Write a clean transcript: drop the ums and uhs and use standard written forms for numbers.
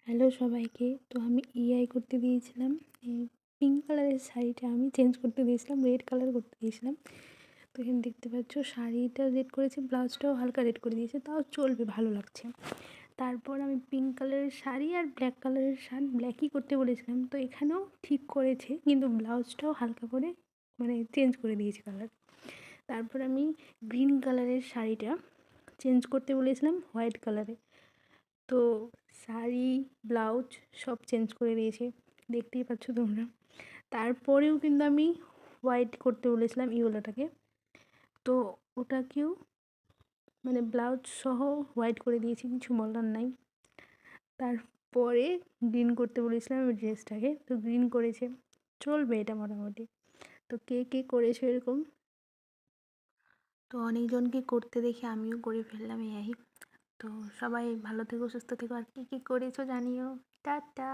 Hello সবাইকে। তো আমি এআই করতে দিয়েছিলাম। এই পিঙ্ক কালারের শাড়িটা আমি চেঞ্জ করতে দিয়েছিলাম, রেড কালার করতে দিয়েছিলাম। তো এখানে দেখতে পাচ্ছ শাড়িটা রেড করেছে, ব্লাউজটাও হালকা রেড করে দিয়েছে, তাও চলবে, ভালো লাগছে। তারপর আমি পিঙ্ক কালারের শাড়ি আর ব্ল্যাক কালারের শার্ট ব্ল্যাকই করতে বলেছিলাম, তো এখানেও ঠিক করেছে, কিন্তু ব্লাউজটাও হালকা করে মানে চেঞ্জ করে দিয়েছে কালার। তারপর আমি গ্রিন কালারের শাড়িটা চেঞ্জ করতে বলেছিলাম হোয়াইট কালারে। তো শাড়ি, ব্লাউজ সব চেঞ্জ করে দিয়েছে, দেখতেই পাচ্ছ তোমরা। তারপরেও কিন্তু আমি হোয়াইট করতে বলেছিলাম ইয়েলোটাকে, তো ওটাকেও মানে ব্লাউজ সহ হোয়াইট করে দিয়েছি, কিছু বলার নাই। তারপরে গ্রিন করতে বলেছিলাম আমি ড্রেসটাকে, তো গ্রিন করেছে, চলবে এটা মোটামুটি। তো কে কে করেছো এরকম? তো অনেকজনকে করতে দেখে আমিও করে ফেললাম এই। তো সবাই ভালো থেকো, সুস্থ থেকো, আর কী কী করেছো জানিও। টাটা।